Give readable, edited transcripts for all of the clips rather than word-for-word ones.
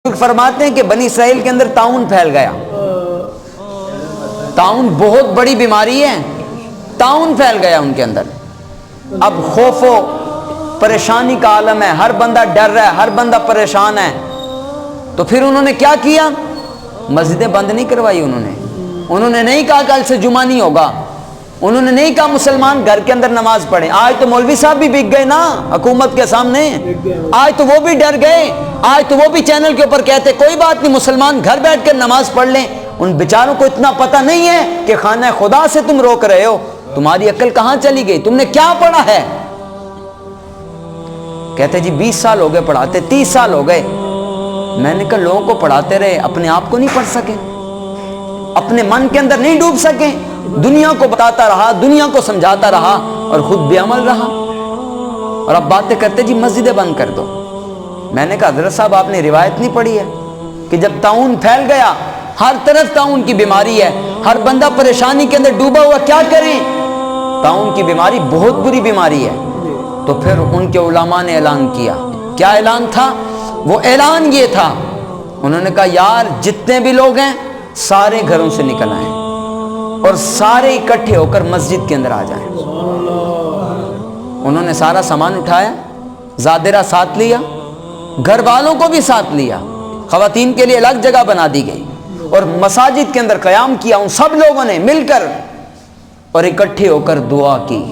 فرماتے ہیں کہ بنی اسرائیل کے اندر طاعون پھیل گیا. طاعون بہت بڑی بیماری ہے. طاعون پھیل گیا ان کے اندر. اب خوف و پریشانی کا عالم ہے, ہر بندہ ڈر رہا ہے, ہر بندہ پریشان ہے. تو پھر انہوں نے کیا کیا؟ مسجدیں بند نہیں کروائی. انہوں نے نہیں کہا کل سے جمعہ نہیں ہوگا. انہوں نے نہیں کہا مسلمان گھر کے اندر نماز پڑھیں. آج تو مولوی صاحب بھی بک گئے نا حکومت کے سامنے. آج تو وہ بھی ڈر گئے. آج تو وہ بھی چینل کے اوپر کہتے کوئی بات نہیں مسلمان گھر بیٹھ کر نماز پڑھ لیں. ان بیچاروں کو اتنا پتہ نہیں ہے کہ خانہ خدا سے تم روک رہے ہو. تمہاری عقل کہاں چلی گئی؟ تم نے کیا پڑھا ہے؟ کہتے جی 20 سال ہو گئے پڑھاتے, 30 سال ہو گئے. میں نے کہا لوگوں کو پڑھاتے رہے, اپنے آپ کو نہیں پڑھ سکے, اپنے من کے اندر نہیں ڈوب سکے. دنیا کو بتاتا رہا, دنیا کو سمجھاتا رہا اور خود بے عمل رہا. اور اب باتیں کرتے جی مسجدیں بند کر دو. میں نے کہا حضرت صاحب آپ نے روایت نہیں پڑھی ہے کہ جب طاعون پھیل گیا, ہر طرف طاعون کی بیماری ہے, ہر بندہ پریشانی کے اندر ڈوبا ہوا, کیا کریں؟ طاعون کی بیماری بہت بری بیماری ہے. تو پھر ان کے علماء نے اعلان کیا. کیا اعلان تھا؟ وہ اعلان یہ تھا, انہوں نے کہا یار جتنے بھی لوگ ہیں سارے گھروں سے نکل آئیں اور سارے اکٹھے ہو کر مسجد کے اندر آ جائیں. انہوں نے سارا سامان اٹھایا, زادرہ ساتھ لیا, گھر والوں کو بھی ساتھ لیا, خواتین کے لیے الگ جگہ بنا دی گئی اور مساجد کے اندر قیام کیا. ان سب لوگوں نے مل کر اور اکٹھے ہو کر دعا کی,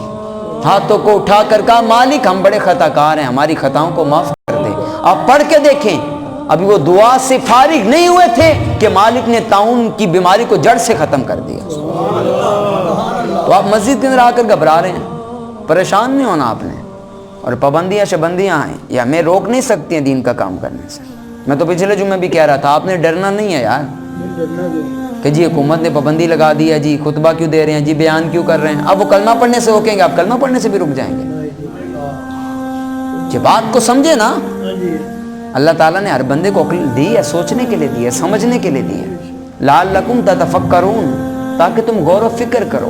ہاتھوں کو اٹھا کر کہا مالک ہم بڑے خطا کار ہیں, ہماری خطاؤں کو معاف کر دے. آپ پڑھ کے دیکھیں, ابھی وہ دعا سے فارغ نہیں ہوئے تھے کہ مالک نے طاعون کی بیماری کو جڑ سے ختم کر دیا. تو آپ مسجد کے اندر آ کر گھبرا رہے ہیں, پریشان نہیں ہونا آپ نے. اور پابندیاں شبندیاں ہیں یہ ہمیں روک نہیں سکتی ہیں دین کا کام کرنے سے. میں تو پچھلے جمعے بھی کہہ رہا تھا آپ نے ڈرنا نہیں ہے یار کہ جی حکومت نے پابندی لگا دی ہے, جی خطبہ کیوں دے رہے ہیں, جی بیان کیوں کر رہے ہیں. اب وہ کلمہ پڑھنے سے روکیں گے, آپ کلمہ پڑھنے سے بھی رک جائیں گے. یہ بات کو سمجھے نا. اللہ تعالیٰ نے ہر بندے کو عقل دی ہے, سوچنے کے لیے دی ہے, سمجھنے کے لیے دی ہے. لعلکم تتفکرون, تاکہ تم غور و فکر کرو.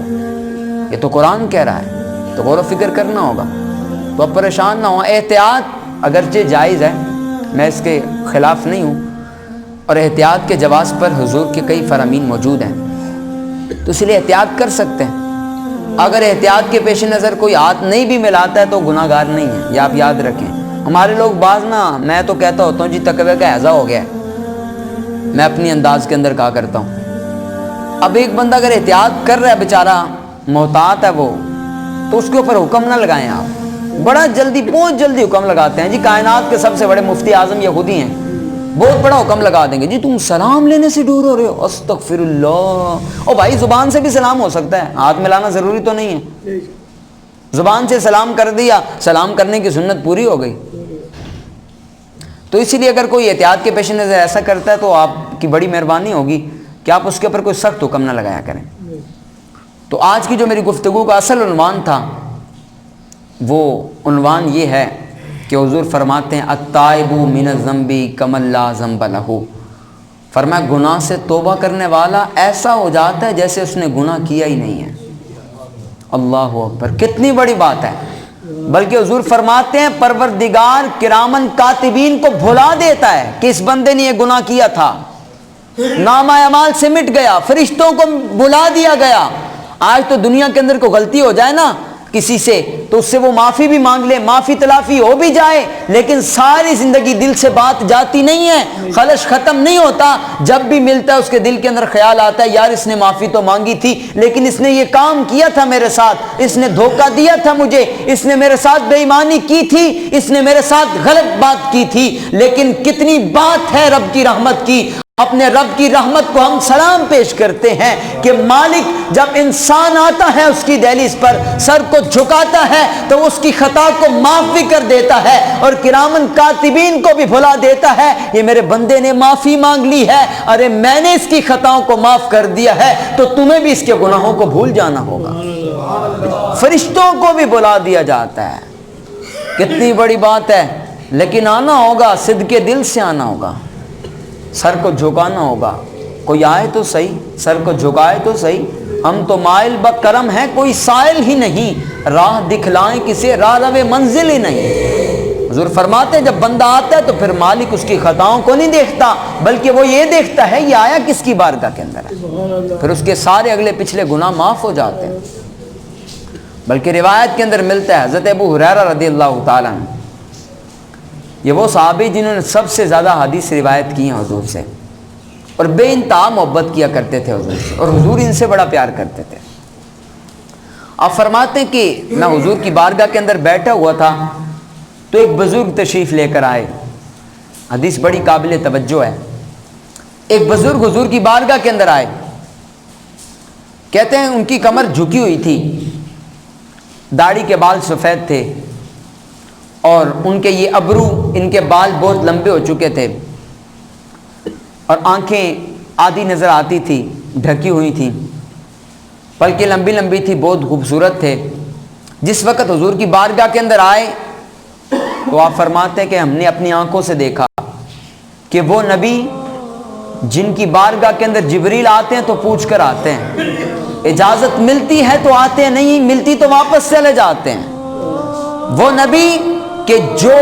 یہ تو قرآن کہہ رہا ہے تو غور و فکر کرنا ہوگا. تو اب پریشان نہ ہو. احتیاط اگرچہ جائز ہے, میں اس کے خلاف نہیں ہوں, اور احتیاط کے جواز پر حضور کے کئی فرامین موجود ہیں, تو اس لیے احتیاط کر سکتے ہیں. اگر احتیاط کے پیش نظر کوئی ہاتھ نہیں بھی ملاتا ہے تو گناہ گار نہیں ہے, یہ آپ یاد رکھیں. ہمارے لوگ بعض نا, میں تو کہتا ہوتا ہوں جی تقوی کا ہیضہ ہو گیا ہے, میں اپنی انداز کے اندر کہا کرتا ہوں. اب ایک بندہ اگر احتیاط کر رہا ہے بیچارہ, محتاط ہے وہ, تو اس کے اوپر حکم نہ لگائیں آپ. بڑا جلدی, بہت جلدی حکم لگاتے ہیں. جی کائنات کے سب سے بڑے مفتی اعظم یہ خود ہی ہیں, بہت بڑا حکم لگا دیں گے جی تم سلام لینے سے دور ہو رہے ہو. استغفر اللہ. او بھائی زبان سے بھی سلام ہو سکتا ہے, ہاتھ ملانا ضروری تو نہیں ہے. زبان سے سلام کر دیا, سلام کرنے کی سنت پوری ہو گئی. تو اسی لیے اگر کوئی احتیاط کے پیش نظر ایسا کرتا ہے تو آپ کی بڑی مہربانی ہوگی کہ آپ اس کے اوپر کوئی سخت حکم نہ لگایا کریں. تو آج کی جو میری گفتگو کا اصل عنوان تھا وہ عنوان یہ ہے کہ حضور فرماتے ہیں التائب من الذنب کمن لا ذنب لہ. فرمایا گناہ سے توبہ کرنے والا ایسا ہو جاتا ہے جیسے اس نے گناہ کیا ہی نہیں ہے. اللہ اکبر, کتنی بڑی بات ہے. بلکہ حضور فرماتے ہیں پروردگار کرامن کاتبین کو بھلا دیتا ہے کہ اس بندے نے یہ گناہ کیا تھا, نامہ اعمال سے مٹ گیا, فرشتوں کو بلا دیا گیا. آج تو دنیا کے اندر کوئی غلطی ہو جائے نا کسی سے تو اس سے وہ معافی بھی مانگ لے, معافی تلافی ہو بھی جائے, لیکن ساری زندگی دل سے بات جاتی نہیں ہے, خلش ختم نہیں ہوتا. جب بھی ملتا ہے اس کے دل کے اندر خیال آتا ہے یار اس نے معافی تو مانگی تھی لیکن اس نے یہ کام کیا تھا میرے ساتھ, اس نے دھوکہ دیا تھا مجھے, اس نے میرے ساتھ بے ایمانی کی تھی, اس نے میرے ساتھ غلط بات کی تھی. لیکن کتنی بات ہے رب کی رحمت کی. اپنے رب کی رحمت کو ہم سلام پیش کرتے ہیں کہ مالک جب انسان آتا ہے اس کی دہلیز پر سر کو جھکاتا ہے تو اس کی خطا کو معاف بھی کر دیتا ہے اور کرامن کاتبین کو بھی بھلا دیتا ہے. یہ میرے بندے نے معافی مانگ لی ہے, ارے میں نے اس کی خطاؤں کو معاف کر دیا ہے تو تمہیں بھی اس کے گناہوں کو بھول جانا ہوگا. فرشتوں کو بھی بلا دیا جاتا ہے. کتنی بڑی بات ہے. لیکن آنا ہوگا, صدقے دل سے آنا ہوگا, سر کو جھکانا ہوگا. کوئی آئے تو صحیح, سر کو جھکائے تو صحیح. ہم تو مائل بکرم ہیں, کوئی سائل ہی نہیں, راہ دکھلائیں کسے راہ رو منزل ہی نہیں. حضور فرماتے ہیں جب بندہ آتا ہے تو پھر مالک اس کی خطاؤں کو نہیں دیکھتا، بلکہ وہ یہ دیکھتا ہے یہ آیا کس کی بارگاہ کے اندر ہے، پھر اس کے سارے اگلے پچھلے گناہ معاف ہو جاتے ہیں۔ بلکہ روایت کے اندر ملتا ہے حضرت ابو ہریرہ رضی اللہ تعالیٰ عنہ، یہ وہ صحابی جنہوں نے سب سے زیادہ حدیث روایت کی ہیں حضور سے، اور بے انتہا محبت کیا کرتے تھے حضور سے، اور حضور ان سے بڑا پیار کرتے تھے۔ آپ فرماتے ہیں کہ میں حضور کی بارگاہ کے اندر بیٹھا ہوا تھا تو ایک بزرگ تشریف لے کر آئے، حدیث بڑی قابل توجہ ہے۔ ایک بزرگ حضور کی بارگاہ کے اندر آئے، کہتے ہیں ان کی کمر جھکی ہوئی تھی، داڑھی کے بال سفید تھے، اور ان کے یہ ابرو، ان کے بال بہت لمبے ہو چکے تھے، اور آنکھیں آدھی نظر آتی تھی، ڈھکی ہوئی تھیں، بلکہ لمبی لمبی تھی، بہت خوبصورت تھے۔ جس وقت حضور کی بارگاہ کے اندر آئے تو آپ فرماتے ہیں کہ ہم نے اپنی آنکھوں سے دیکھا کہ وہ نبی جن کی بارگاہ کے اندر جبریل آتے ہیں تو پوچھ کر آتے ہیں، اجازت ملتی ہے تو آتے ہیں، نہیں ملتی تو واپس چلے جاتے ہیں۔ وہ نبی کہ جو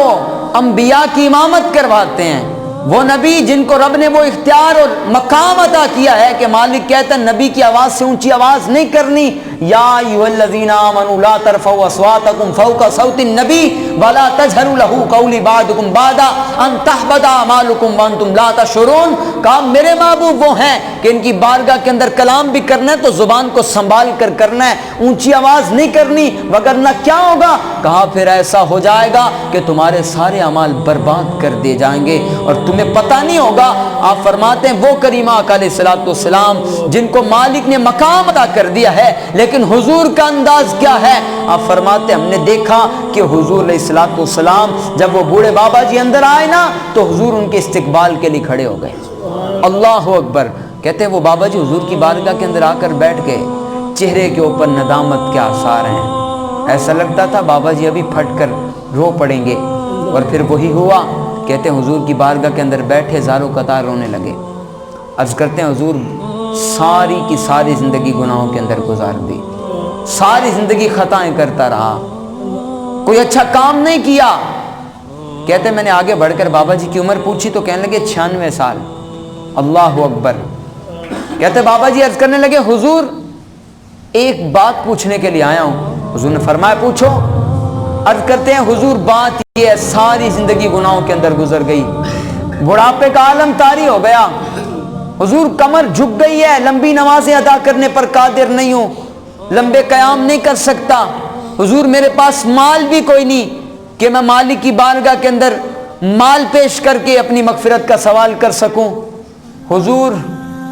انبیاء کی امامت کرواتے ہیں، وہ نبی جن کو رب نے وہ اختیار اور مقام عطا کیا ہے کہ مالک کہتا ہے نبی کی آواز سے اونچی آواز نہیں کرنی، یا ایھا الذین آمنوا لا ترفعوا اصواتکم فوق صوت النبی ولا تجہروا لہ قول بعضکم بعضا ان تحبط اعمالکم وانتم لا تشعرون۔ کہا میرے محبوب وہ ہیں کہ ان کی بارگاہ کے اندر کلام بھی کرنا ہے تو زبان کو سنبھال کر کرنا ہے، اونچی آواز نہیں کرنی، وگرنہ کیا ہوگا؟ کہا پھر ایسا ہو جائے گا کہ تمہارے سارے اعمال برباد کر دیے جائیں گے اور تمہیں پتہ نہیں ہوگا۔ آپ فرماتے ہیں وہ کریمہ آقا علیہ الصلوۃ والسلام جن کو مالک نے مقام عطا کر دیا ہے، لیکن حضور کا انداز کیا ہے؟ آپ فرماتے ہیں ہم نے دیکھا کہ حضور علیہ الصلوۃ والسلام جب وہ بوڑھے بابا جی اندر آئے نا تو حضور ان کے استقبال کے لیے کھڑے ہو گئے۔ اللہ اکبر۔ کہتے ہیں وہ بابا جی حضور کی بارگاہ کے اندر آ کر بیٹھ گئے، چہرے کے اوپر ندامت کے آثار ہیں، ایسا لگتا تھا بابا جی ابھی پھٹ کر رو پڑیں گے، اور پھر وہی ہوا۔ کہتے ہیں حضور کی بارگاہ کے اندر بیٹھے زاروں قطار رونے لگے۔ عرض کرتے ہیں حضور ساری کی ساری زندگی گناہوں کے اندر گزار دی، ساری زندگی خطائیں کرتا رہا، کوئی اچھا کام نہیں کیا۔ کہتے ہیں میں نے آگے بڑھ کر بابا جی کی عمر پوچھی تو کہنے لگے 96 سال۔ اللہ اکبر۔ کہتے بابا جی عرض کرنے لگے حضور ایک بات پوچھنے کے لیے آیا ہوں۔ حضور نے فرمایا پوچھو۔ عرض کرتے ہیں حضور بات یہ ہے ساری زندگی گناہوں کے اندر گزر گئی، بڑھاپے کا عالم طاری ہو گیا، حضور کمر جھک گئی ہے، لمبی نمازیں ادا کرنے پر قادر نہیں ہوں، لمبے قیام نہیں کر سکتا، حضور میرے پاس مال بھی کوئی نہیں کہ میں مالک کی بارگاہ کے اندر مال پیش کر کے اپنی مغفرت کا سوال کر سکوں، حضور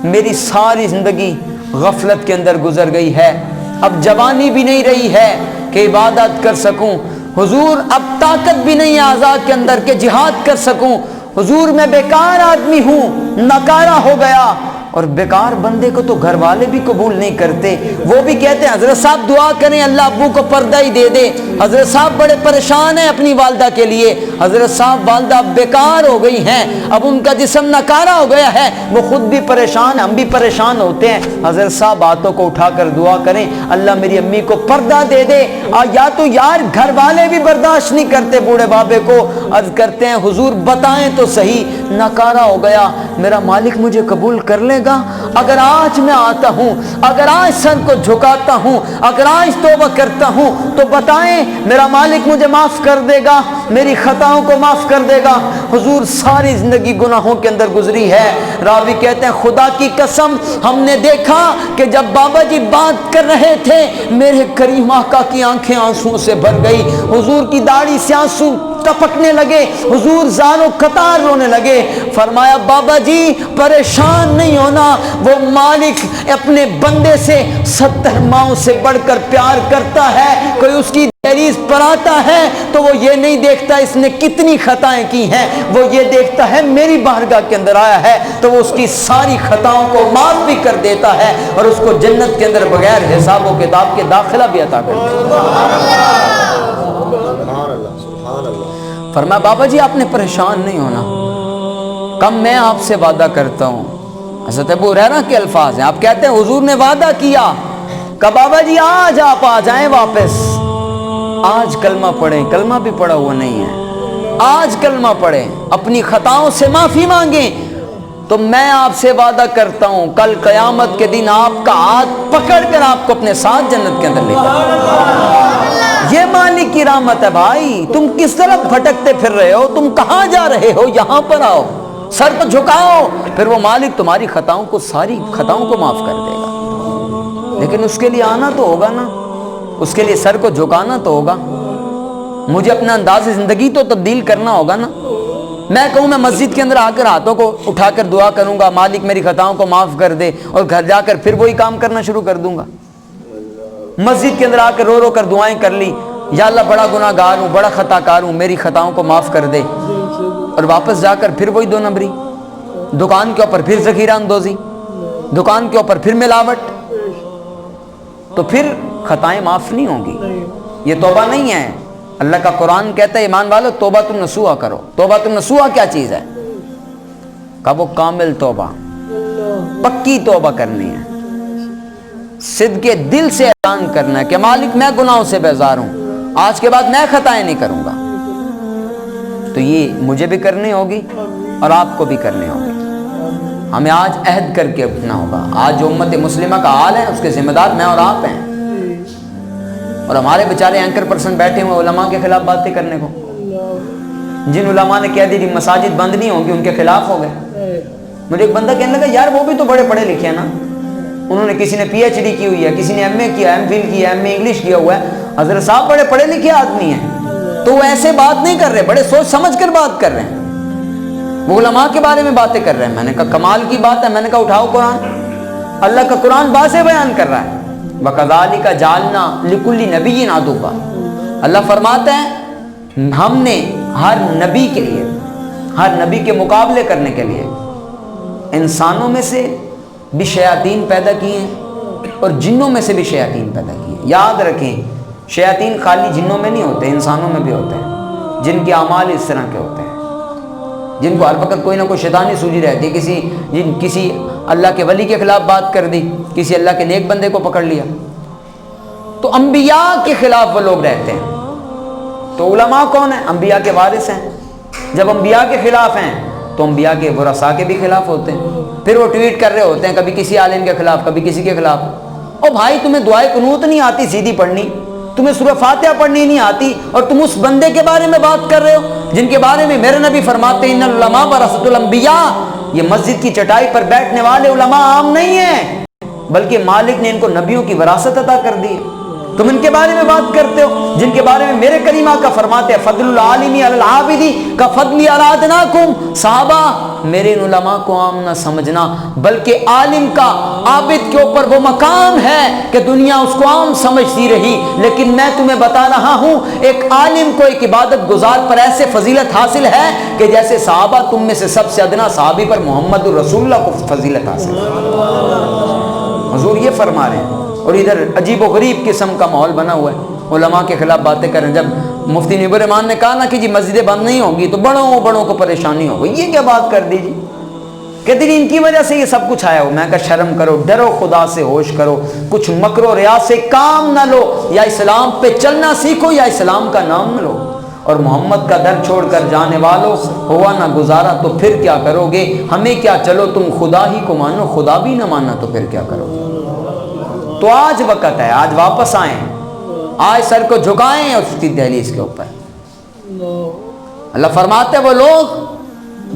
میری ساری زندگی غفلت کے اندر گزر گئی ہے، اب جوانی بھی نہیں رہی ہے کہ عبادت کر سکوں، حضور اب طاقت بھی نہیں ہے اعضاء کے اندر کہ جہاد کر سکوں، حضور میں بیکار آدمی ہوں، ناکارہ ہو گیا۔ اور بیکار بندے کو تو گھر والے بھی قبول نہیں کرتے، وہ بھی کہتے ہیں حضرت صاحب دعا کریں اللہ ابو کو پردہ ہی دے دے، حضرت صاحب بڑے پریشان ہیں اپنی والدہ کے لیے، حضرت صاحب والدہ بیکار ہو گئی ہیں، اب ان کا جسم ناکارہ ہو گیا ہے، وہ خود بھی پریشان، ہم بھی پریشان ہوتے ہیں، حضرت صاحب ہاتھوں کو اٹھا کر دعا کریں اللہ میری امی کو پردہ دے دے۔ یا تو یار گھر والے بھی برداشت نہیں کرتے بوڑھے بابے کو۔ عرض کرتے ہیں حضور بتائیں تو صحیح، ناکارہ ہو گیا، میرا مالک مجھے قبول کر لے گا؟ اگر آج میں آتا ہوں، اگر آج سر کو جھکاتا ہوں، اگر آج توبہ کرتا ہوں تو بتائیں میرا مالک مجھے معاف کر دے گا، میری خطاؤں کو معاف کر دے گا؟ حضور ساری زندگی گناہوں کے اندر گزری ہے۔ راوی کہتے ہیں خدا کی قسم ہم نے دیکھا کہ جب بابا جی بات کر رہے تھے میرے کریم آقا کی آنکھیں آنسوں سے بھر گئی، حضور کی داڑھی سے آنسو ٹپکنے لگے، حضور زاروں قطار رونے لگے۔ فرمایا بابا جی پریشان نہیں ہونا، وہ مالک اپنے بندے سے 70 ماؤں سے بڑھ کر پیار کرتا ہے، کوئی اس کی دہلیز پر آتا ہے تو وہ یہ نہیں دیکھتا اس نے کتنی خطائیں کی ہیں، وہ یہ دیکھتا ہے میری بارگاہ کے اندر آیا ہے تو وہ اس کی ساری خطاؤں کو معاف بھی کر دیتا ہے اور اس کو جنت کے اندر بغیر حساب و کتاب کے داخلہ بھی عطا کر دیتا ہے۔ فرمایا بابا جی آپ نے پریشان نہیں ہونا، کم میں آپ سے وعدہ کرتا ہوں۔ حضرت ابو ہریرہ کے الفاظ ہیں، آپ کہتے ہیں حضور نے وعدہ کیا کہ بابا جی آج آپ آ جائیں واپس، آج کلمہ پڑھیں، کلمہ بھی پڑھا ہوا نہیں ہے، آج کلمہ پڑھیں، اپنی خطاؤں سے معافی مانگیں، تو میں آپ سے وعدہ کرتا ہوں کل قیامت کے دن آپ کا ہاتھ پکڑ کر آپ کو اپنے ساتھ جنت کے اندر لے جائیں۔ یہ مالک کی رحمت ہے بھائی، تم کس طرف بھٹکتے پھر رہے ہو، تم کہاں جا رہے ہو؟ یہاں پر آؤ، سر کو جھکاؤ، پھر وہ مالک تمہاری خطاؤں کو، ساری خطاؤں کو معاف کر دے گا۔ لیکن اس کے لیے آنا تو ہوگا نا، اس کے لیے سر کو جھکانا تو ہوگا، مجھے اپنا انداز زندگی تو تبدیل کرنا ہوگا نا۔ میں کہوں میں مسجد کے اندر آ کر ہاتھوں کو اٹھا کر دعا کروں گا مالک میری خطاؤں کو معاف کر دے، اور گھر جا کر پھر وہی کام کرنا شروع کر دوں گا؟ مسجد کے اندر آ کر رو رو کر دعائیں کر لی، یا اللہ بڑا گناہ گار ہوں، بڑا خطا کار ہوں، میری خطاؤں کو معاف کر دے، اور واپس جا کر پھر وہی 2 نمبری، دکان کے اوپر پھر ذخیرہ اندوزی، دکان کے اوپر پھر ملاوٹ، تو پھر خطائیں معاف نہیں ہوں گی۔ یہ توبہ نہیں ہے۔ اللہ کا قرآن کہتا ہے ایمان والو توبۃ النصوح کرو۔ توبۃ النصوح کیا چیز ہے؟ کہ وہ کامل توبہ، پکی توبہ کرنی ہے، صدق دل سے اعلان کرنا ہے کہ مالک میں گناہوں سے بیزار ہوں، آج کے بعد میں خطائیں نہیں کروں گا۔ تو یہ مجھے بھی کرنی ہوگی اور آپ کو بھی کرنی ہوگی۔ ہمیں آج عہد کر کے اٹھنا ہوگا۔ آج جو امت مسلمہ کا حال ہے اس کے ذمہ دار میں اور آپ ہیں، اور ہمارے بیچارے اینکر پرسن بیٹھے ہوئے علماء کے خلاف باتیں کرنے کو، جن علماء نے کہہ دی مساجد بند نہیں ہوں گی ان کے خلاف ہو گئے۔ مجھے ایک بندہ کہنے لگا یار وہ بھی تو بڑے پڑھے لکھے ہیں نا، انہوں نے کسی نے پی ایچ ڈی کی ہوئی ہے، کسی نے ایم اے کیا، ایم فل کیا، ایم اے انگلش کیا ہوا ہے، حضرت صاحب بڑے پڑھے لکھے آدمی ہیں، تو وہ ایسے بات نہیں کر رہے، بڑے سوچ سمجھ کر بات کر رہے ہیں، وہ علماء کے بارے میں باتیں کر رہے ہیں۔ میں نے کہا کمال کی بات ہے، میں نے کہا اٹھاؤ قرآن، اللہ کا قرآن واضح بیان کر رہا ہے، وَكَذَلِكَ جَعَلْنَا لِكُلِّ نَبِيٍّ عَدُوًّا، اللہ فرماتا ہے ہم نے ہر نبی کے لیے، ہر نبی کے مقابلے کرنے کے لیے انسانوں میں سے بھی شیاطین پیدا کیے ہیں اور جنوں میں سے بھی شیاطین پیدا کیے ہیں۔ یاد رکھیں شیاطین خالی جنوں میں نہیں ہوتے، انسانوں میں بھی ہوتے ہیں، جن کے اعمال اس طرح کے ہوتے ہیں، جن کو ہر وقت کوئی نہ کوئی شیطانی سوجی رہتی ہے، کسی اللہ کے ولی کے خلاف بات کر دی، کسی اللہ کے نیک بندے کو پکڑ لیا، تو انبیاء کے خلاف وہ لوگ رہتے ہیں۔ تو علماء کون ہیں؟ انبیاء کے وارث ہیں۔ جب انبیاء کے خلاف ہیں تو انبیاء کے ورثاء کے بھی خلاف ہوتے ہیں، پھر وہ ٹویٹ کر رہے ہوتے ہیں کبھی کسی عالم کے خلاف، کبھی کسی کے خلاف۔ او بھائی تمہیں دعائے قنوت نہیں آتی سیدھی پڑھنی، تمہیں سورہ فاتحہ پڑھنی نہیں آتی، اور تم اس بندے کے بارے میں بات کر رہے ہو جن کے بارے میں میرے نبی فرماتے ہیں ان العلماء ورثۃ الانبیاء، یہ مسجد کی چٹائی پر بیٹھنے والے علماء عام نہیں ہیں، بلکہ مالک نے ان کو نبیوں کی وراثت عطا کر دی ہے۔ تم ان کے بارے میں بات کرتے ہو جن کے بارے میں میرے کریم آقا فرماتے ہیں فضل العالم علی العابد کا فضل علی ادناکم، صحابہ میرے ان علماء کو عام نہ سمجھنا، بلکہ عالم کا عابد کے اوپر وہ مقام ہے کہ دنیا اس کو عام سمجھتی رہی، لیکن میں تمہیں بتا رہا ہوں ایک عالم کو ایک عبادت گزار پر ایسے فضیلت حاصل ہے کہ جیسے صحابہ تم میں سے سب سے ادنا صحابی پر محمد الرسول اللہ کو فضیلت حاصل ہے۔ حضور یہ فرما رہے ہیں، اور ادھر عجیب و غریب قسم کا ماحول بنا ہوا ہے، علماء کے خلاف باتیں کریں۔ جب مفتی نبی الرحمان نے کہا نا کہ جی مسجدیں بند نہیں ہوں گی تو بڑوں کو پریشانی ہو گئی، یہ کیا بات کر دی جی، کہتے جی ان کی وجہ سے یہ سب کچھ آیا ہو۔ میں کہا شرم کرو، ڈرو خدا سے، ہوش کرو، کچھ مکر و ریا سے کام نہ لو، یا اسلام پہ چلنا سیکھو یا اسلام کا نام نہ لو، اور محمد کا در چھوڑ کر جانے والوں ہوا نہ گزارا تو پھر کیا کرو گے، ہمیں کیا، چلو تم خدا ہی کو مانو، خدا بھی نہ ماننا تو پھر کیا کرو گے۔ تو آج وقت ہے، آج واپس آئیں، آج سر کو جھکائیں اور اس کی دہلیز کے اوپر۔ اللہ فرماتے ہیں وہ لوگ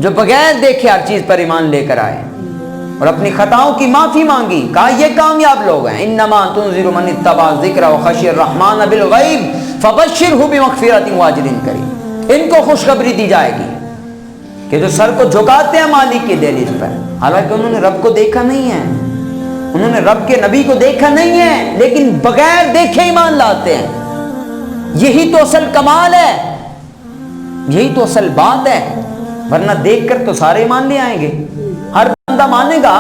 جو بغیر دیکھے ہر چیز پر ایمان لے کر آئے اور اپنی خطاؤں کی معافی مانگی، کہا یہ کامیاب لوگ ہیں۔ انما تنذر من اتبع الذکر وخشی الرحمن بالغیب فبشرہ بمغفرۃ واجر کریم، ان کو خوشخبری دی جائے گی کہ جو سر کو جھکاتے ہیں مالک کی دہلیز پر، حالانکہ انہوں نے رب کو دیکھا نہیں ہے، انہوں نے رب کے نبی کو دیکھا نہیں ہے، لیکن بغیر دیکھے ایمان لاتے ہیں۔ یہی تو اصل کمال ہے، یہی تو اصل بات ہے، ورنہ دیکھ کر تو سارے ایمان لے آئیں گے، ہر بندہ مانے گا۔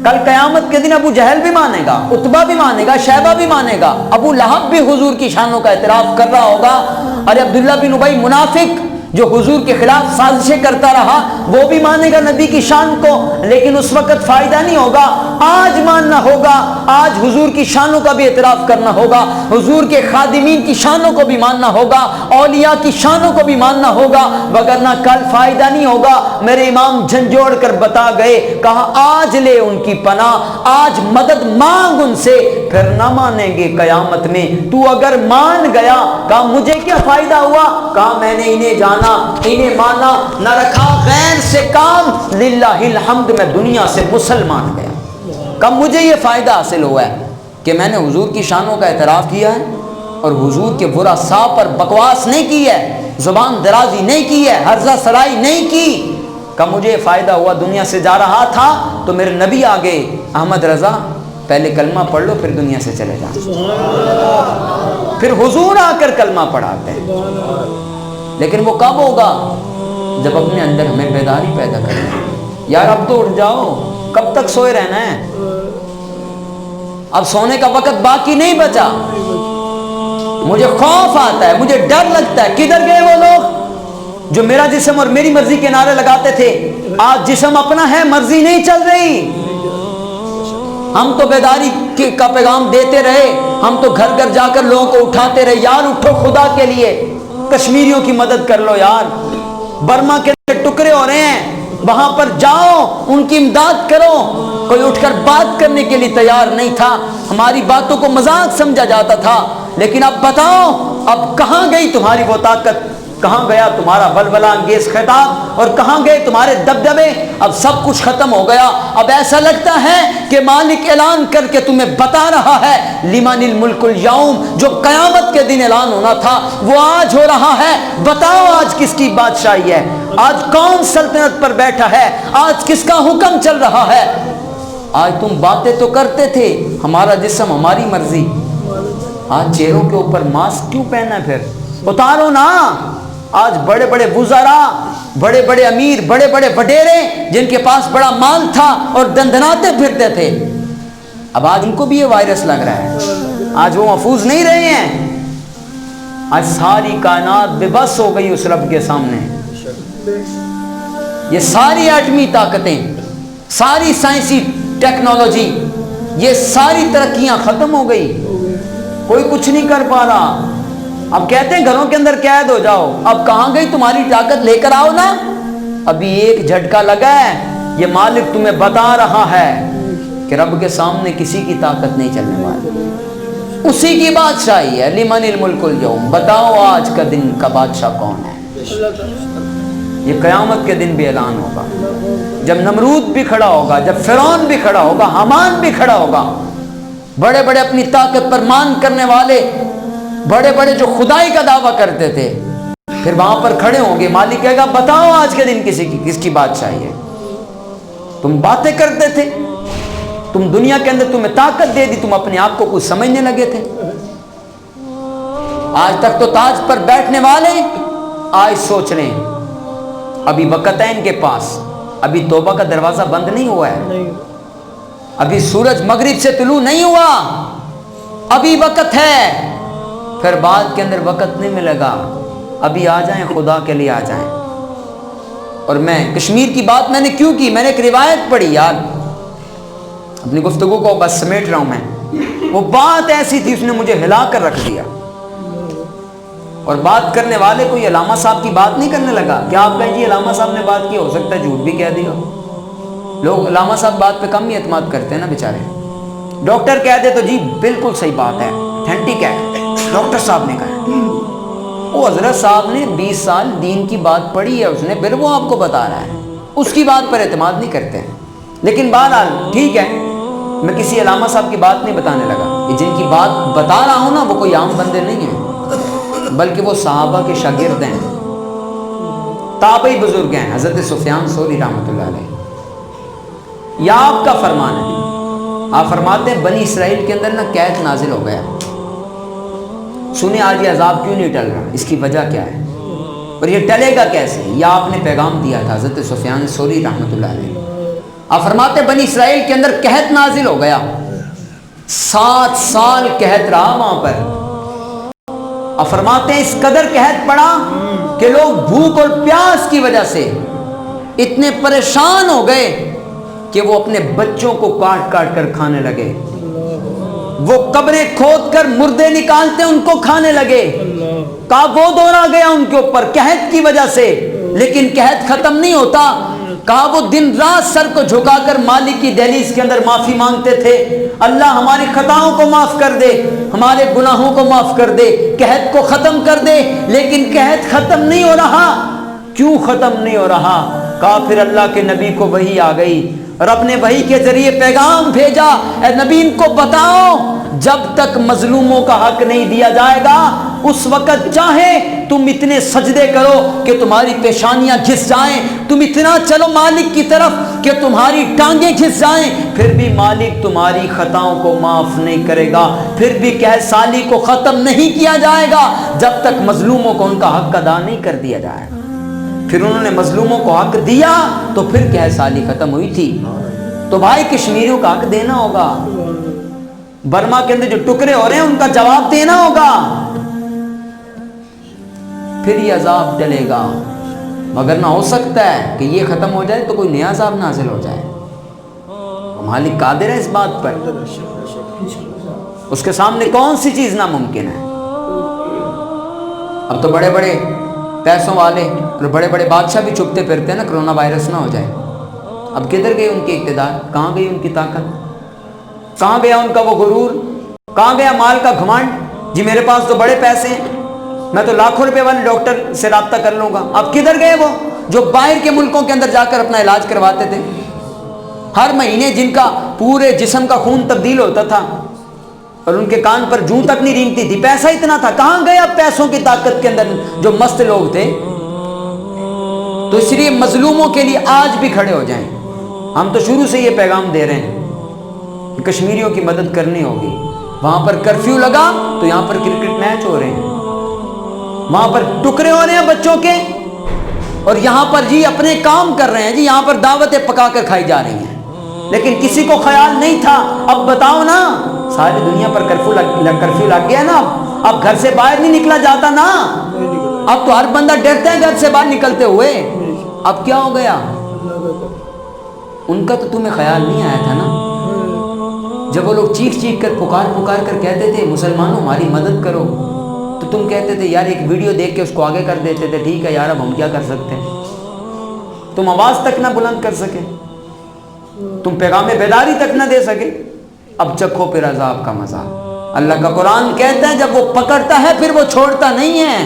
کل قیامت کے دن ابو جہل بھی مانے گا، عتبہ بھی مانے گا، شیبہ بھی مانے گا، ابو لہب بھی حضور کی شانوں کا اعتراف کر رہا ہوگا، اور عبداللہ بن ابی منافق جو حضور کے خلاف سازشیں کرتا رہا وہ بھی مانے گا نبی کی شان کو، لیکن اس وقت فائدہ نہیں ہوگا، آج ماننا ہوگا، آج حضور کی شانوں کا بھی اعتراف کرنا ہوگا، حضور کے خادمین کی شانوں کو بھی ماننا ہوگا، اولیاء کی شانوں کو بھی ماننا ہوگا، وگرنہ کل فائدہ نہیں ہوگا۔ میرے امام جھنجھوڑ کر بتا گئے، کہا آج لے ان کی پناہ، آج مدد مانگ ان سے، پھر نہ مانیں گے قیامت میں۔ تو اگر مان گیا، کہا مجھے کیا فائدہ ہوا، کہا میں نے انہیں جانا، انہیں مانا، نہ رکھا غیر سے کام، للہ الحمد میں دنیا سے مسلمان گیا۔ کہا مجھے یہ فائدہ حاصل ہوا ہے کہ میں نے حضور کی شانوں کا اعتراف کیا ہے اور حضور کے برا صاح پر بکواس نہیں کی ہے، زبان درازی نہیں کی ہے، ہرزہ سرائی نہیں کی۔ کہا مجھے فائدہ ہوا، دنیا سے جا رہا تھا تو میرے نبی آگے، احمد رضا پہلے کلمہ پڑھ لو پھر دنیا سے چلے جا۔ پھر حضور آ کر کلمہ پڑھاتے ہیں، لیکن وہ کب ہوگا؟ جب اپنے اندر ہمیں بیداری پیدا کریں۔ یار اب تو اٹھ جاؤ، کب تک سوئے رہنا ہے؟ اب سونے کا وقت باقی نہیں بچا۔ مجھے خوف آتا ہے، مجھے ڈر لگتا ہے، کدھر گئے وہ لوگ جو میرا جسم اور میری مرضی کے نعرے لگاتے تھے؟ آج جسم اپنا ہے، مرضی نہیں چل رہی۔ ہم تو بیداری کا پیغام دیتے رہے، ہم تو گھر گھر جا کر لوگوں کو اٹھاتے رہے، یار اٹھو خدا کے لیے، کشمیریوں کی مدد کر لو یار، برما کے ٹکڑے ہو رہے ہیں، وہاں پر جاؤ ان کی امداد کرو۔ کوئی اٹھ کر بات کرنے کے لیے تیار نہیں تھا، ہماری باتوں کو مذاق سمجھا جاتا تھا۔ لیکن اب بتاؤ، اب کہاں گئی تمہاری وہ طاقت، کہاں گیا تمہارا ولولہ انگیز خطاب، اور کہاں گئے تمہارے دبدبے؟ اب سب کچھ ختم ہو گیا۔ اب ایسا لگتا ہے کہ مالک اعلان کر کے تمہیں بتا رہا ہے، لمن الملک اليوم، جو قیامت کے دن اعلان ہونا تھا وہ آج ہو رہا ہے۔ بتاؤ آج کس کی بادشاہی ہے، آج کون سلطنت پر بیٹھا ہے، آج کس کا حکم چل رہا ہے؟ آج تم باتیں تو کرتے تھے، ہمارا جسم ہماری مرضی، آج چہروں کے اوپر ماسک کیوں پہنا ہے؟ پھر اتارو نا۔ آج بڑے بڑے وزراء، بڑے بڑے امیر، بڑے بڑے وڈیرے جن کے پاس بڑا مال تھا اور دندناتے پھرتے تھے، اب آج ان کو بھی یہ وائرس لگ رہا ہے، آج وہ محفوظ نہیں رہے ہیں۔ آج ساری کائنات بے بس ہو گئی اس رب کے سامنے۔ یہ ساری ایٹمی طاقتیں، ساری سائنسی ٹیکنالوجی، یہ ساری ترقیاں ختم ہو گئی، کوئی کچھ نہیں کر پا رہا۔ اب کہتے ہیں گھروں کے اندر قید ہو جاؤ، اب کہاں گئی تمہاری طاقت؟ لے کر آؤ نا۔ ابھی ایک جھٹکا لگا ہے، یہ مالک تمہیں بتا رہا ہے کہ رب کے سامنے کسی کی طاقت نہیں چلنے والی، اسی کی بادشاہی ہے۔ لمن الملک اليوم، بتاؤ آج کا دن کا بادشاہ کون ہے؟ یہ قیامت کے دن بھی اعلان ہوگا، جب نمرود بھی کھڑا ہوگا، جب فرعون بھی کھڑا ہوگا، حامان بھی کھڑا ہوگا، بڑے بڑے اپنی طاقت پر مان کرنے والے، بڑے بڑے جو خدائی کا دعویٰ کرتے تھے، پھر وہاں پر کھڑے ہوں گے۔ مالک کہے گا بتاؤ آج کے دن کس کی بادشاہی ہے؟ تم باتیں کرتے تھے، تم دنیا کے اندر تمہیں طاقت دے دی، تم اپنے آپ کو کچھ سمجھنے لگے تھے۔ آج تک تو تاج پر بیٹھنے والے آج سوچ رہے ہیں ابھی وقت ہے ان کے پاس، ابھی توبہ کا دروازہ بند نہیں ہوا ہے، ابھی سورج مغرب سے طلوع نہیں ہوا، ابھی وقت ہے۔ پھر بعد کے اندر وقت نہیں ملے گا، ابھی آ جائیں، خدا کے لیے آ جائیں۔ اور میں کشمیر کی بات میں نے کیوں کی؟ میں نے ایک روایت پڑھی یار، اپنی گفتگو کو بس سمیٹ رہا ہوں میں، وہ بات ایسی تھی اس نے مجھے ہلا کر رکھ دیا، اور بات کرنے والے کو یہ علامہ صاحب کی بات نہیں کرنے لگا کہ آپ کہیں جی علامہ صاحب نے بات کی، ہو سکتا ہے جھوٹ بھی کہہ دیا۔ لوگ علامہ صاحب بات پہ کم ہی اعتماد کرتے ہیں نا بیچارے، ڈاکٹر کہہ دے تو جی بالکل صحیح بات ہے، اتھینٹک ہے، ڈاکٹر صاحب نے کہا۔ وہ حضرت صاحب نے 20 سال دین کی بات پڑھی ہے اس نے، پھر وہ آپ کو بتا رہا ہے، اس کی بات پر اعتماد نہیں کرتے ہیں۔ لیکن بہرحال ٹھیک ہے، میں کسی علامہ صاحب کی بات نہیں بتانے لگا، یہ جن کی بات بتا رہا ہوں نا وہ کوئی عام بندے نہیں ہیں، بلکہ وہ صحابہ کے شاگرد ہیں، تابعی بزرگ ہیں، حضرت سفیان ثوری رحمۃ اللہ علیہ۔ یا آپ کا فرمان ہے، آپ فرماتے ہیں بنی اسرائیل کے اندر نا قید نازل ہو گیا، سنیں آج یہ عذاب کیوں نہیں ٹل رہا، اس کی وجہ کیا ہے اور یہ ٹلے گا کیسے؟ یہ آپ نے پیغام دیا تھا حضرت سفیان ثوری رحمۃ اللہ علیہ۔ آپ فرماتے ہیں بنی اسرائیل کے اندر قحط نازل ہو گیا، 7 سال قحط رہا وہاں پر، اب فرماتے ہیں اس قدر قحط پڑا کہ لوگ بھوک اور پیاس کی وجہ سے اتنے پریشان ہو گئے کہ وہ اپنے بچوں کو کاٹ کاٹ کر کھانے لگے، وہ قبریں کھود کر مردے نکالتے ان کو کھانے لگے۔ کہا وہ دور آ گیا ان کے اوپر قحط کی وجہ سے، لیکن قحط ختم نہیں ہوتا۔ کہا وہ دن رات سر کو جھکا کر مالک کی دہلیز کے اندر معافی مانگتے تھے، اللہ ہماری خطاؤں کو معاف کر دے، ہمارے گناہوں کو معاف کر دے، قحط کو ختم کر دے۔ لیکن قحط ختم نہیں ہو رہا۔ کیوں ختم نہیں ہو رہا؟ کہا پھر اللہ کے نبی کو وحی آ گئی، رب نے وحی کے ذریعے پیغام بھیجا، اے نبی ان کو بتاؤ جب تک مظلوموں کا حق نہیں دیا جائے گا اس وقت چاہے تم اتنے سجدے کرو کہ تمہاری پیشانیاں گھس جائیں، تم اتنا چلو مالک کی طرف کہ تمہاری ٹانگیں گھس جائیں، پھر بھی مالک تمہاری خطاؤں کو معاف نہیں کرے گا، پھر بھی قحط سالی کو ختم نہیں کیا جائے گا جب تک مظلوموں کو ان کا حق ادا نہیں کر دیا جائے گا۔ پھر انہوں نے مظلوموں کو حق دیا تو پھر قحط سالی ختم ہوئی تھی۔ تو بھائی کشمیریوں کا حق دینا ہوگا، برما کے اندر جو ٹکڑے ہو رہے ہیں ان کا جواب دینا ہوگا، پھر یہ عذاب ٹلے گا۔ مگر نہ ہو سکتا ہے کہ یہ ختم ہو جائے تو کوئی نیا عذاب نازل ہو جائے۔ مالک قادر ہے اس بات پر، اس کے سامنے کون سی چیز ناممکن ہے۔ اب تو بڑے بڑے پیسوں والے اور بڑے بڑے بادشاہ بھی چھپتے پھرتے ہیں نا کرونا وائرس نہ ہو جائے۔ اب کدھر گئی ان کی اقتدار، کہاں گئی ان کی طاقت، کہاں گیا ان کا وہ غرور، کہاں گیا مال کا گھمنڈ؟ جی میرے پاس تو بڑے پیسے ہیں، میں تو لاکھوں روپے والے ڈاکٹر سے رابطہ کر لوں گا۔ اب کدھر گئے وہ جو باہر کے ملکوں کے اندر جا کر اپنا علاج کرواتے تھے، ہر مہینے جن کا پورے جسم کا خون تبدیل ہوتا تھا اور ان کے کان پر جوں تک نہیں رینگتی تھی، پیسہ اتنا تھا، کہاں گئے اب پیسوں کی طاقت کے اندر جو مست لوگ تھے؟ تو اس لیے مظلوموں کے لیے آج بھی کھڑے ہو جائیں۔ ہم تو شروع سے یہ پیغام دے رہے ہیں کہ کشمیریوں کی مدد کرنی ہوگی۔ وہاں پر کرفیو لگا تو یہاں پر کرکٹ میچ ہو رہے ہیں، وہاں پر ٹکڑے ہو رہے ہیں بچوں کے، اور یہاں پر جی اپنے کام کر رہے ہیں، جی یہاں پر دعوتیں پکا کر کھائی جا رہی ہیں، لیکن کسی کو خیال نہیں تھا۔ اب بتاؤ نا، ساری دنیا پر کرفیو لگ گیا نا، اب گھر سے باہر نہیں نکلا جاتا نا، اب تو ہر بندہ ڈرتا ہے گھر سے باہر نکلتے ہوئے۔ اب کیا ہو گیا؟ ان کا تو تمہیں خیال نہیں آیا تھا نا، جب وہ لوگ چیخ چیخ کر پکار کر کہتے تھے مسلمانوں ہماری مدد کرو، تو تم کہتے تھے یار ایک ویڈیو دیکھ کے اس کو آگے کر دیتے تھے، ٹھیک ہے یار اب ہم کیا کر سکتے ہیں۔ تم آواز تک نہ بلند کر سکے، تم پیغام بیداری تک نہ دے سکے، اب چکھو پھر عذاب کا مزہ۔ اللہ کا قرآن کہتا ہے جب وہ پکڑتا ہے پھر وہ چھوڑتا نہیں ہے،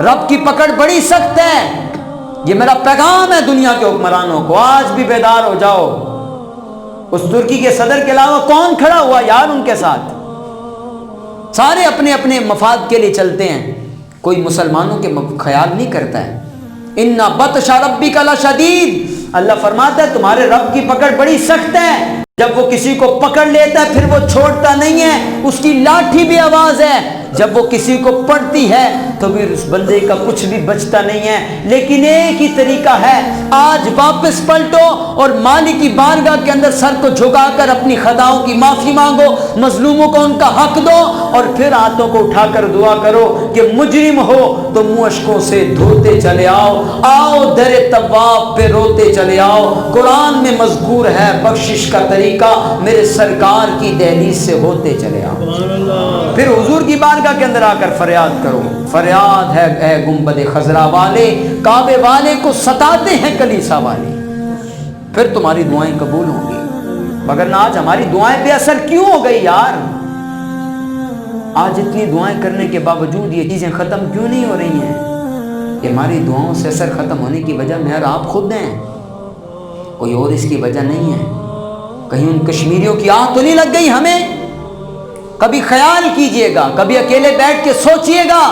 رب کی پکڑ بڑی سخت ہے۔ یہ میرا پیغام ہے دنیا کے حکمرانوں کو، آج بھی بیدار ہو جاؤ۔ اس ترکی کے صدر کے علاوہ کون کھڑا ہوا یار ان کے ساتھ؟ سارے اپنے اپنے مفاد کے لیے چلتے ہیں، کوئی مسلمانوں کے خیال نہیں کرتا ہے۔ ان بطش ربک لشدید، اللہ فرماتا ہے تمہارے رب کی پکڑ بڑی سخت ہے، جب وہ کسی کو پکڑ لیتا ہے پھر وہ چھوڑتا نہیں ہے، اس کی لاٹھی بھی آواز ہے، جب وہ کسی کو پڑتی ہے تو پھر اس بندے کا کچھ بھی بچتا نہیں ہے۔ لیکن ایک ہی طریقہ ہے، آج واپس پلٹو اور مالک کی بارگاہ کے اندر سر کو جھکا کر اپنی خطاؤں کی معافی مانگو، مظلوموں کو ان کا حق دو، اور پھر ہاتھوں کو اٹھا کر دعا کرو کہ مجرم ہو تو منہ اشکوں سے دھوتے چلے آؤ، آؤ در تواب پہ روتے چلے آؤ۔ قرآن میں مذکور ہے بخشش کا طریقہ، میرے سرکار کی دہلیز سے ہوتے چلے آؤ، پھر حضور کی بارگاہ کے اندر آ کر فریاد کرو۔ فریاد ہے اے گنبد خضرا والے، کعبے والے کو ستاتے ہیں کلیسا والے، پھر تمہاری دعائیں قبول ہوں گی۔ مگر نہ آج ہماری دعائیں بے اثر کیوں ہو گئی یار؟ آج اتنی دعائیں کرنے کے باوجود یہ چیزیں ختم کیوں نہیں ہو رہی ہیں؟ یہ ہماری دعاؤں سے اثر ختم ہونے کی وجہ میں اور آپ خود ہیں، کوئی اور اس کی وجہ نہیں ہے۔ کہیں ان کشمیریوں کی آہ تو نہیں لگ گئی ہمیں؟ کبھی خیال کیجئے گا، کبھی اکیلے بیٹھ کے سوچئے گا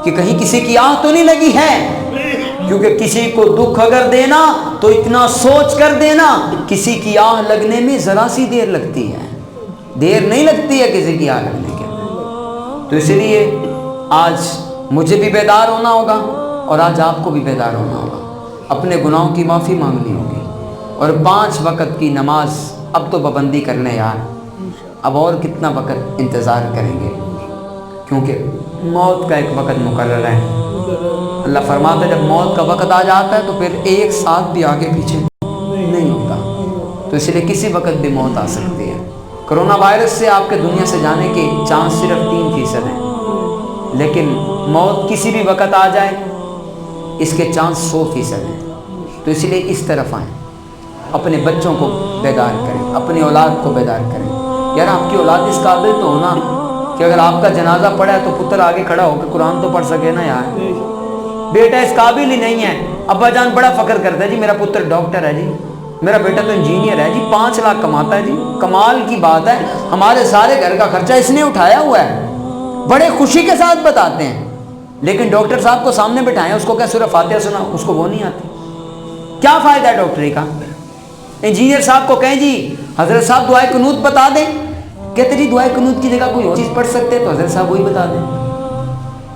کہ کہیں کسی کی آہ تو نہیں لگی ہے، کیونکہ کسی کو دکھ اگر دینا تو اتنا سوچ کر دینا، کسی کی آہ لگنے میں ذرا سی دیر لگتی ہے، دیر نہیں لگتی ہے کسی کی آہ لگنے کے۔ تو اس لیے آج مجھے بھی بیدار ہونا ہوگا اور آج آپ کو بھی بیدار ہونا ہوگا، اپنے گناہوں کی معافی مانگنی ہوگی، اور 5 وقت کی نماز اب تو پابندی کرنے یار، اب اور کتنا وقت انتظار کریں گے؟ کیونکہ موت کا ایک وقت مقرر ہے۔ اللہ فرماتا ہے جب موت کا وقت آ جاتا ہے تو پھر ایک ساتھ بھی آگے پیچھے نہیں ہوتا، تو اس لیے کسی وقت بھی موت آ سکتی ہے۔ کرونا وائرس سے آپ کے دنیا سے جانے کے چانس صرف 3% ہیں، لیکن موت کسی بھی وقت آ جائے اس کے چانس 100% ہیں۔ تو اس لیے اس طرف آئیں، اپنے بچوں کو بیدار کریں، اپنی اولاد کو بیدار کریں۔ یار آپ کی اولاد اس قابل تو ہونا کہ اگر آپ کا جنازہ پڑا ہے تو پتر آگے کھڑا ہو کے قرآن تو پڑھ سکے نا یار۔ بیٹا اس قابل ہی نہیں ہے، ابا جان بڑا فخر کرتا ہے جی میرا پتر ڈاکٹر ہے جی، میرا بیٹا تو انجینئر ہے جی، 5 لاکھ کماتا ہے جی، کمال کی بات ہے، ہمارے سارے گھر کا خرچہ اس نے اٹھایا ہوا ہے، بڑے خوشی کے ساتھ بتاتے ہیں۔ لیکن ڈاکٹر صاحب کو سامنے بٹھائیں، اس کو کیا سورہ فاتحہ سنا، اس کو وہ نہیں آتی، کیا فائدہ ہے ڈاکٹری کا؟ انجینئر صاحب کو کہیں جی حضرت صاحب دعائے قنوت بتا دیں، کہتے جی دعائے قنوت کی جگہ کوئی اور چیز پڑھ سکتے تو حضرت صاحب وہی بتا دیں۔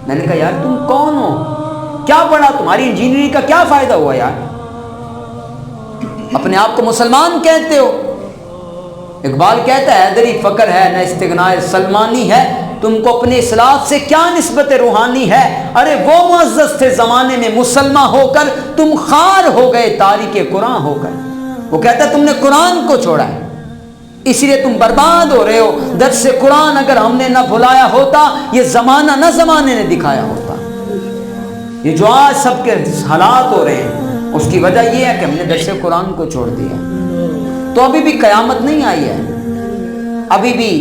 میں نے کہا یار تم کون ہو، کیا پڑھا، تمہاری انجینئرنگ کا کیا فائدہ ہوا یار، اپنے آپ کو مسلمان کہتے ہو۔ اقبال کہتا ہے حیدری فقر ہے نہ استغناء سلمانی ہے، تم کو اپنے اصلاح سے کیا نسبت روحانی ہے، ارے وہ معزز تھے زمانے میں مسلمان ہو کر، تم خار ہو گئے تاریک قرآن ہو کر۔ وہ کہتا ہے تم نے قرآن کو چھوڑا ہے اس لیے تم برباد ہو رہے ہو، درس قرآن اگر ہم نے نہ بھلایا ہوتا، یہ زمانہ نہ زمانے نے دکھایا ہوتا۔ یہ جو آج سب کے حالات ہو رہے ہیں اس کی وجہ یہ ہے کہ ہم نے درس قرآن کو چھوڑ دیا۔ تو ابھی بھی قیامت نہیں آئی ہے، ابھی بھی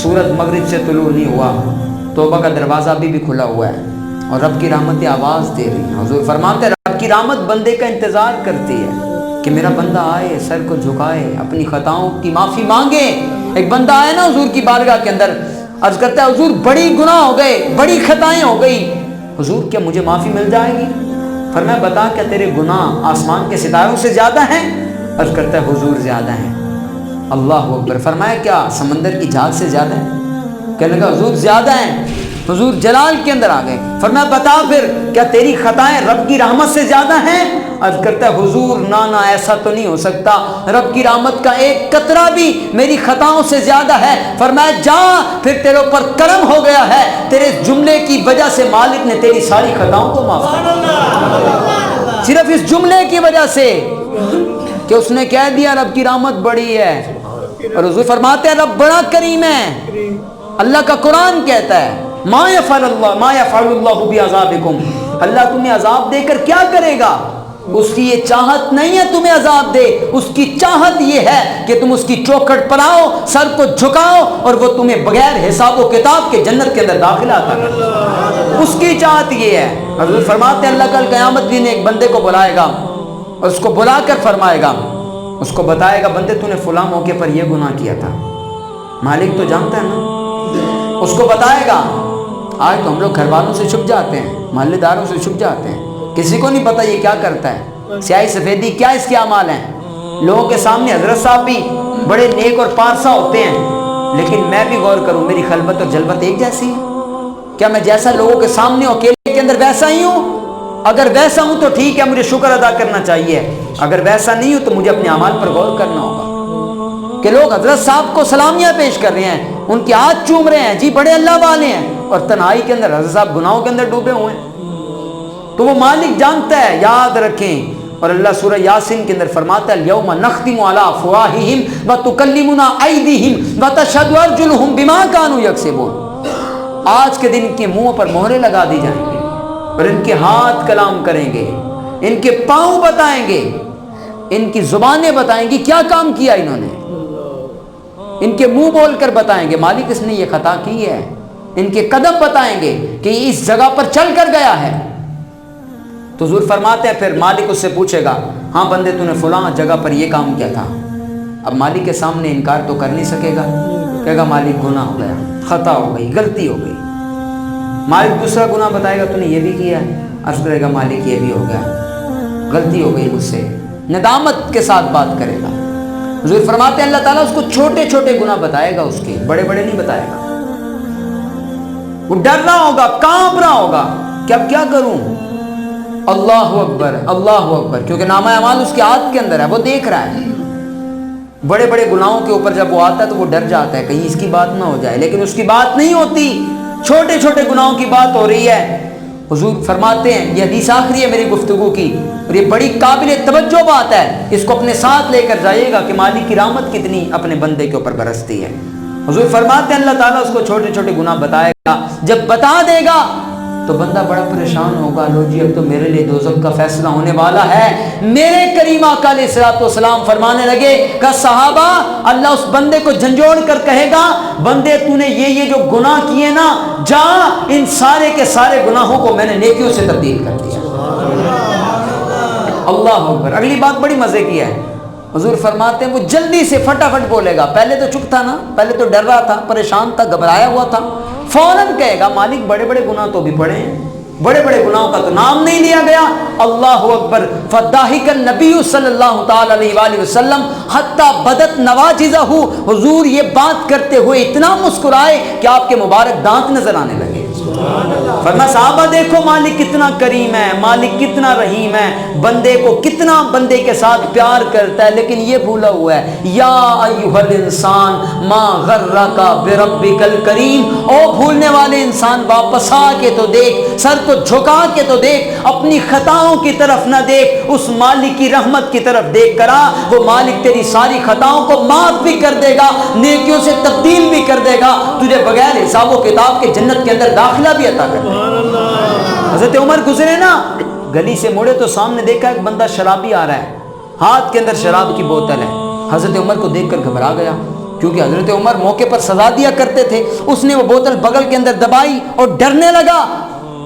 سورج مغرب سے طلوع نہیں ہوا، توبہ کا دروازہ ابھی بھی کھلا ہوا ہے اور رب کی رحمتیں آواز دے رہی ہیں۔ حضور فرماتے ہیں رب کی رحمت بندے کا انتظار کرتی ہے کہ میرا بندہ آئے، سر کو جھکائے، اپنی خطاؤں کی معافی مانگے۔ ایک بندہ آیا نا حضور کی بارگاہ کے اندر، عرض کرتا ہے حضور بڑی گناہ ہو گئے، بڑی خطائیں ہو گئی، حضور کیا مجھے معافی مل جائے گی؟ فرمایا بتا کیا تیرے گناہ آسمان کے ستاروں سے زیادہ ہیں؟ عرض کرتا ہے حضور زیادہ ہیں۔ اللہ اکبر۔ فرمایا کیا سمندر کی جھاگ سے زیادہ ہے؟ کہنے لگا حضور زیادہ ہیں۔ حضور جلال کے اندر آ گئے، فرمایا بتا پھر کیا تیری خطائیں رب کی رحمت سے زیادہ ہیں؟ عرض کرتا ہے حضور نانا ایسا تو نہیں ہو سکتا، رب کی رحمت کا ایک قطرہ بھی میری خطاؤں سے زیادہ ہے۔ فرمایا جا پھر تیرے اوپر کرم ہو گیا ہے، تیرے جملے کی وجہ سے مالک نے تیری ساری خطاؤں کو معاف کر دیا، صرف اس جملے کی وجہ سے کہ اس نے کہہ دیا رب کی رحمت بڑی ہے۔ اور حضور فرماتے ہیں رب بڑا کریم ہے۔ اللہ کا قرآن کہتا ہے ما یفعل اللہ بعذابکم، اللہ تمہیں عذاب دے کر کیا کرے گا؟ اس کی یہ چاہت نہیں ہے تمہیں عذاب دے، اس کی چاہت یہ ہے کہ تم اس کی چوکھٹ پر آؤ، سر کو جھکاؤ اور وہ تمہیں بغیر حساب و کتاب کے جنت کے اندر داخلہ عطا کرے، اس کی چاہت یہ ہے۔ حضور فرماتے ہیں اللہ کل قیامت دن ایک بندے کو بلائے گا اور اس کو بلا کر فرمائے گا، اس کو بتائے گا بندے تو نے فلاں موقع پر یہ گناہ کیا تھا، مالک تو جانتا ہے نا، اس کو بتائے گا۔ آج تو ہم لوگ گھر والوں سے چھپ جاتے ہیں، محلے داروں سے چھپ جاتے ہیں، کسی کو نہیں پتہ یہ کیا کرتا ہے، سیاہی سفیدی کیا اس کے اعمال ہیں۔ لوگوں کے سامنے حضرت صاحب بھی بڑے نیک اور پارسا ہوتے ہیں، لیکن میں بھی غور کروں میری خلوت اور جلوت ایک جیسی ہے؟ کیا میں جیسا لوگوں کے سامنے اکیلے کے اندر ویسا ہی ہوں؟ اگر ویسا ہوں تو ٹھیک ہے، مجھے شکر ادا کرنا چاہیے، اگر ویسا نہیں ہوں تو مجھے اپنے اعمال پر غور کرنا ہوگا۔ کہ لوگ حضرت صاحب کو سلامیاں پیش کر رہے ہیں، ان کے ہاتھ چوم رہے ہیں، جی بڑے اللہ والے ہیں، اور تنہائی کے اندر حضرت صاحب گناہوں کے اندر ڈوبے ہوئے ہیں۔ تو وہ مالک جانتا ہے، یاد رکھیں۔ اور اللہ سورہ یاسین کے اندر فرماتا ہے الیوم نختم علی افواہہم وتکلمنا ایدیہم وتشہد ارجلہم بما کانوا یکسبون، آج کے دن ان کے منہوں پر مہریں لگا دی جائیں گی اور ان کے ہاتھ کلام کریں گے، ان کے پاؤں بتائیں گے، ان کی زبانیں بتائیں گی کیا کام کیا انہوں نے، ان کے منہ بول کر بتائیں گے مالک اس نے یہ خطا کی ہے، ان کے قدم بتائیں گے کہ یہ اس جگہ پر چل کر گیا ہے۔ تو حضور فرماتے ہیں پھر مالک اس سے پوچھے گا ہاں بندے تو نے فلاں جگہ پر یہ کام کیا تھا۔ اب مالک کے سامنے انکار تو کر نہیں سکے گا، کہے گا مالک گناہ ہو گیا، خطا ہو گئی، غلطی ہو گئی۔ مالک دوسرا گناہ بتائے گا تو نے یہ بھی کیا ہے، عرض کرے گا مالک یہ بھی ہو گیا، غلطی ہو گئی مجھ سے، ندامت کے ساتھ بات کرے گا۔ حضور فرماتے ہیں اللہ تعالیٰ اس کو چھوٹے چھوٹے گناہ بتائے گا، اس کے بڑے بڑے نہیں بتائے گا۔ وہ ڈر رہا ہوگا، کانپ رہا ہوگا کہ اب کیا کروں، اللہ اکبر اللہ اکبر، کیونکہ نامہ اعمال اس کے ہاتھ کے اندر ہے، وہ دیکھ رہا ہے۔ بڑے بڑے گناہوں کے اوپر جب وہ آتا ہے تو وہ ڈر جاتا ہے کہیں اس کی بات نہ ہو جائے، لیکن اس کی بات نہیں ہوتی، چھوٹے چھوٹے گناہوں کی بات ہو رہی ہے، حضور فرماتے ہیں، یہ حدیث آخری ہے میری گفتگو کی اور یہ بڑی قابل توجہ بات ہے، اس کو اپنے ساتھ لے کر جائیے گا کہ مالک کی رحمت کتنی اپنے بندے کے اوپر برستی ہے۔ حضور فرماتے ہیں اللہ تعالیٰ اس کو چھوٹے چھوٹے گناہ بتائے گا، جب بتا دے گا تو بندہ بڑا پریشان ہوگا، لو جی اب تو میرے لیے دوزخ کا فیصلہ ہونے والا ہے۔ میرے کریم آقا علیہ الصلوۃ والسلام فرمانے لگے کہ صحابہ، اللہ اس بندے کو جھنجھوڑ کر کہے گا، بندے تو نے یہ جو گناہ کیے نا، جا ان سارے کے سارے گناہوں کو میں نے نیکیوں سے تبدیل کر دیا۔ اللہ اکبر۔ اگلی بات بڑی مزے کی ہے، حضور فرماتے ہیں وہ جلدی سے فٹافٹ بولے گا، پہلے تو چپ تھا نا، پہلے تو ڈر رہا تھا، پریشان تھا، گھبرایا ہوا تھا، فوراً کہے گا مالک بڑے بڑے گناہ تو بھی پڑے ہیں، بڑے بڑے گناہوں کا تو نام نہیں لیا گیا۔ اللہ اکبر۔ فضاحک النبی صلی اللہ تعالی علیہ وآلہ وسلم حتی بدت نواجذہ، حضور یہ بات کرتے ہوئے اتنا مسکرائے کہ آپ کے مبارک دانت نظر آنے لگے۔ فرمایا صحابہ دیکھو مالک کتنا کریم ہے، مالک کتنا رحیم ہے، بندے کو کتنا بندے کے ساتھ پیار کرتا ہے، لیکن یہ بھولا ہوا ہے، یا ایھا الانسان ما غرک بربک الکریم، او بھولنے والے انسان واپس آ کے تو دیکھ، سر کو جھکا کے تو دیکھ، اپنی خطاؤں کی طرف نہ دیکھ، اس مالک کی رحمت کی طرف دیکھ کر آ، وہ مالک تیری ساری خطاؤں کو معاف بھی کر دے گا، نیکیوں سے تبدیل بھی کر دے گا، تجھے بغیر حساب و کتاب کے جنت کے اندر داخلہ بھی عطا کر دے گا۔ حضرت عمر گزرے نا، گلی سے مڑے تو سامنے دیکھا ایک بندہ شرابی آ رہا ہے، ہاتھ کے اندر شراب کی بوتل ہے۔ حضرت عمر کو دیکھ کر گھبرا گیا، کیونکہ حضرت عمر موقع پر سزا دیا کرتے تھے۔ اس نے وہ بوتل بغل کے اندر دبائی اور ڈرنے لگا۔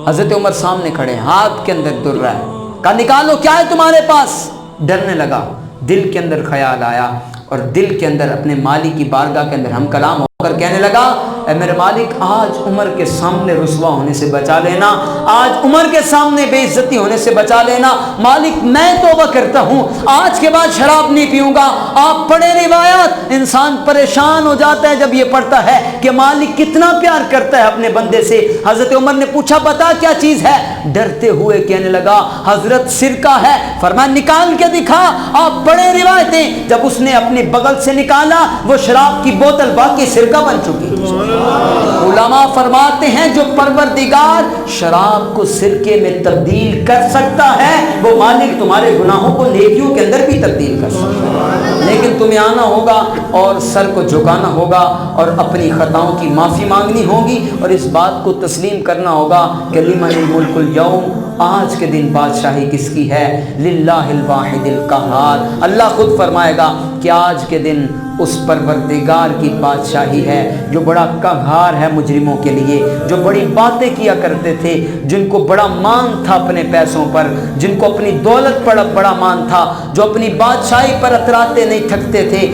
حضرت عمر سامنے کھڑے، ہاتھ کے اندر در رہا ہے، کہا نکالو کیا ہے تمہارے پاس؟ ڈرنے لگا۔ دل کے اندر خیال آیا اور دل کے اندر اپنے مالک کی بارگاہ کے اندر ہم کلام ہو کر کہنے لگا، اے میرے مالک آج عمر کے سامنے رسوا ہونے سے بچا لینا، آج عمر کے سامنے بے عزتی ہونے سے بچا لینا، مالک میں توبہ کرتا ہوں، آج کے بعد شراب نہیں پیوں گا۔ آپ پڑھے روایات، انسان پریشان ہو جاتا ہے جب یہ پڑھتا ہے کہ مالک کتنا پیار کرتا ہے اپنے بندے سے۔ حضرت عمر نے پوچھا بتا کیا چیز ہے؟ ڈرتے ہوئے کہنے لگا حضرت سرکہ ہے۔ فرمایا نکال کے دکھا۔ آپ پڑھے روایتیں، جب اس نے اپنی بغل سے نکالا وہ شراب کی بوتل باقی سرکہ بن چکی۔ علماء فرماتے ہیں جو پروردگار شراب کو سرکے میں تبدیل کر سکتا ہے، وہ مالک تمہارے گناہوں کو نیکیوں کے اندر بھی تبدیل کر سکتا ہے، لیکن تمہیں آنا ہوگا اور سر کو جھکانا ہوگا اور اپنی خطاؤں کی معافی مانگنی ہوگی اور اس بات کو تسلیم کرنا ہوگا کہ لمن الملک اليوم، آج کے دن بادشاہی کس کی ہے؟ للہ الواحد القہار۔ اللہ خود فرمائے گا کہ آج کے دن اس پروردگار کی بادشاہی ہے جو بڑا قہار ہے مجرموں کے لیے، جو بڑی باتیں کیا کرتے تھے، جن کو بڑا مان تھا اپنے پیسوں پر، جن کو اپنی دولت پر بڑا مان تھا، جو اپنی بادشاہی پر اتراتے نہیں تھکتے تھے۔